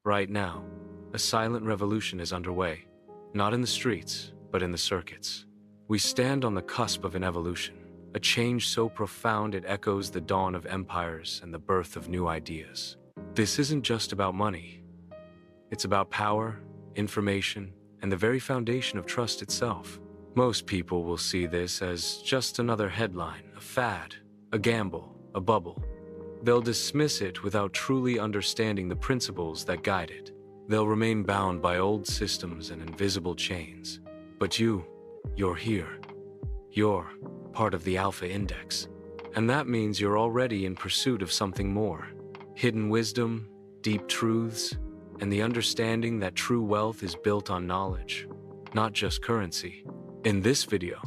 Right now, a silent revolution is underway, not in the streets, but in the circuits. We stand on the cusp of an evolution, a change so profound it echoes the dawn of empires and the birth of new ideas. This isn't just about money. It's about power, information, and the very foundation of trust itself. Most people will see this as just another headline, a fad, a gamble, a bubble. They'll dismiss it without truly understanding the principles that guide it. They'll remain bound by old systems and invisible chains. But you're here. You're part of the Alpha Index. And that means you're already in pursuit of something more. Hidden wisdom, deep truths, and the understanding that true wealth is built on knowledge, not just currency. In this video,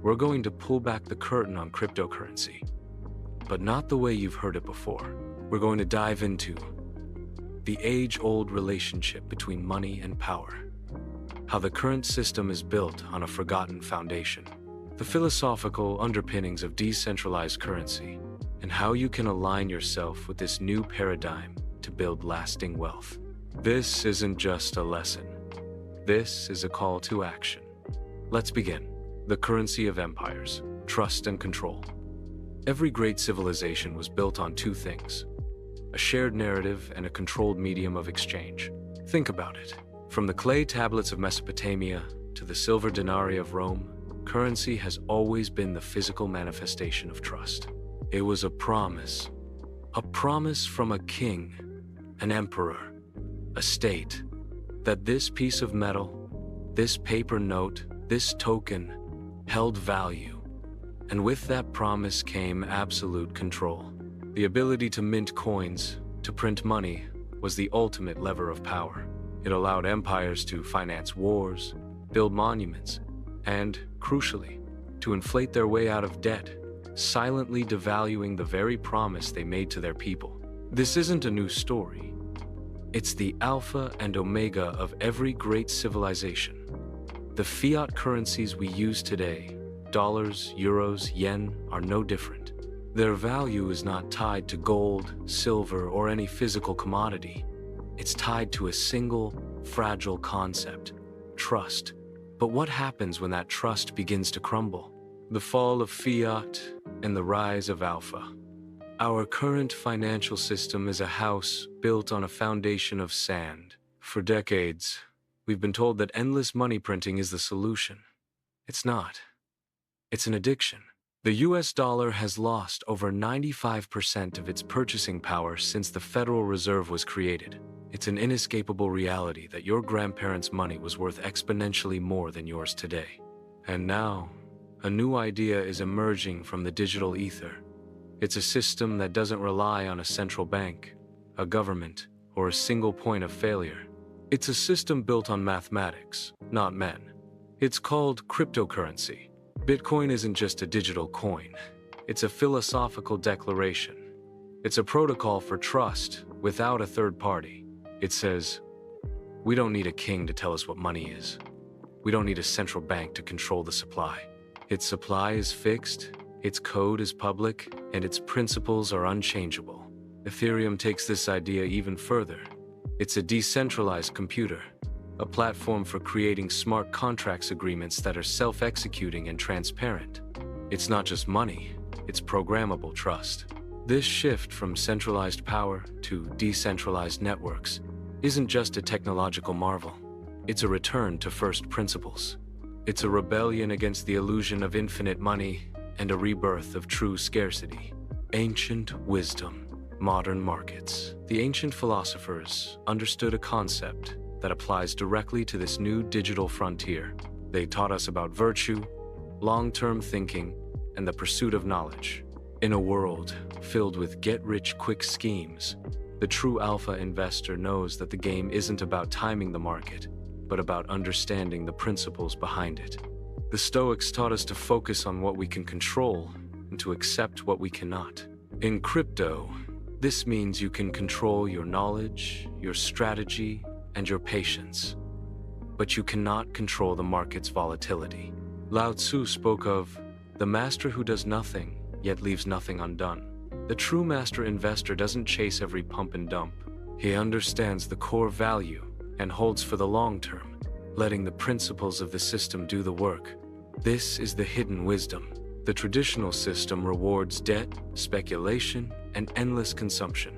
we're going to pull back the curtain on cryptocurrency, but not the way you've heard it before. We're going to dive into the age-old relationship between money and power, how the current system is built on a forgotten foundation, the philosophical underpinnings of decentralized currency, and how you can align yourself with this new paradigm to build lasting wealth. This isn't just a lesson. This is a call to action. Let's begin. The currency of empires, trust and control. Every great civilization was built on two things: a shared narrative and a controlled medium of exchange. Think about it. From the clay tablets of Mesopotamia to the silver denarii of Rome, currency has always been the physical manifestation of trust. It was a promise from a king, an emperor, a state, that this piece of metal, this paper note, this token, held value. And with that promise came absolute control. The ability to mint coins, to print money, was the ultimate lever of power. It allowed empires to finance wars, build monuments, and, crucially, to inflate their way out of debt, silently devaluing the very promise they made to their people. This isn't a new story. It's the alpha and omega of every great civilization. The fiat currencies we use today, dollars, euros, yen, are no different. Their value is not tied to gold, silver, or any physical commodity. It's tied to a single, fragile concept: trust. But what happens when that trust begins to crumble? The fall of fiat and the rise of alpha. Our current financial system is a house built on a foundation of sand. For decades, we've been told that endless money printing is the solution. It's not. It's an addiction. The US dollar has lost over 95% of its purchasing power since the Federal Reserve was created. It's an inescapable reality that your grandparents' money was worth exponentially more than yours today. And now, a new idea is emerging from the digital ether. It's a system that doesn't rely on a central bank, a government, or a single point of failure. It's a system built on mathematics, not men. It's called cryptocurrency. Bitcoin isn't just a digital coin. It's a philosophical declaration. It's a protocol for trust without a third party. It says, we don't need a king to tell us what money is. We don't need a central bank to control the supply. Its supply is fixed, its code is public, and its principles are unchangeable. Ethereum takes this idea even further. It's a decentralized computer, a platform for creating smart contracts agreements that are self-executing and transparent. It's not just money, it's programmable trust. This shift from centralized power to decentralized networks isn't just a technological marvel. It's a return to first principles. It's a rebellion against the illusion of infinite money and a rebirth of true scarcity. Ancient wisdom, modern markets. The ancient philosophers understood a concept that applies directly to this new digital frontier. They taught us about virtue, long-term thinking, and the pursuit of knowledge. In a world filled with get-rich-quick schemes, the true alpha investor knows that the game isn't about timing the market, but about understanding the principles behind it. The Stoics taught us to focus on what we can control and to accept what we cannot. In crypto, this means you can control your knowledge, your strategy, and your patience, but you cannot control the market's volatility. Lao Tzu spoke of the master who does nothing, yet leaves nothing undone. The true master investor doesn't chase every pump and dump. He understands the core value and holds for the long term, letting the principles of the system do the work. This is the hidden wisdom. The traditional system rewards debt, speculation, and endless consumption.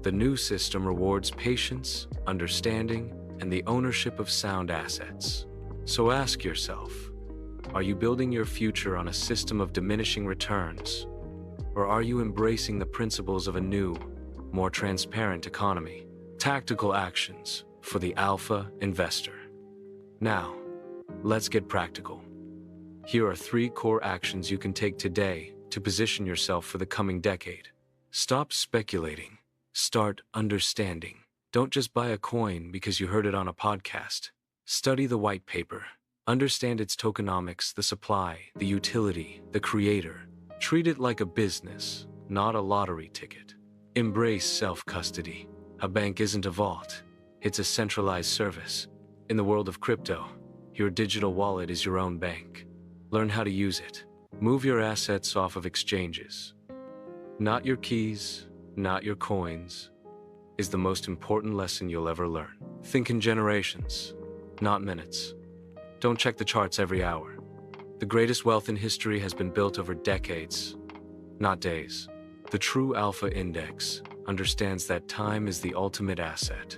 The new system rewards patience, understanding, and the ownership of sound assets. So ask yourself, are you building your future on a system of diminishing returns? Or are you embracing the principles of a new, more transparent economy? Tactical actions for the alpha investor. Now, let's get practical. Here are 3 core actions you can take today to position yourself for the coming decade. Stop speculating. Start understanding. Don't just buy a coin because you heard it on a podcast. Study the white paper. Understand its tokenomics, the supply, the utility, the creator. Treat it like a business, not a lottery ticket. Embrace self-custody. A bank isn't a vault. It's a centralized service. In the world of crypto, your digital wallet is your own bank. Learn how to use it. Move your assets off of exchanges. Not your keys, not your coins, is the most important lesson you'll ever learn. Think in generations, not minutes. Don't check the charts every hour. The greatest wealth in history has been built over decades, not days. The true Alpha Index understands that time is the ultimate asset,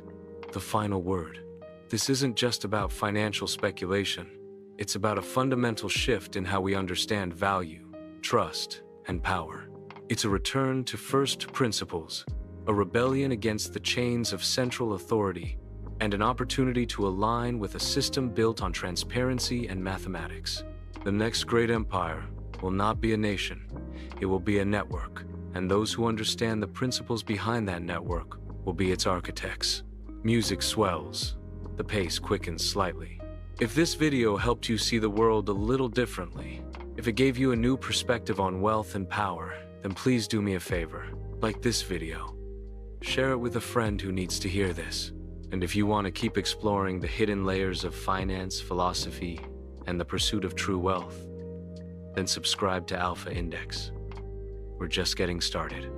the final word. This isn't just about financial speculation. It's about a fundamental shift in how we understand value, trust, and power. It's a return to first principles, a rebellion against the chains of central authority, and an opportunity to align with a system built on transparency and mathematics. The next great empire will not be a nation, it will be a network, and those who understand the principles behind that network will be its architects. Music swells, the pace quickens slightly. If this video helped you see the world a little differently, if it gave you a new perspective on wealth and power, then please do me a favor, like this video. Share it with a friend who needs to hear this. And if you want to keep exploring the hidden layers of finance, philosophy, and the pursuit of true wealth, then subscribe to Alpha Index. We're just getting started.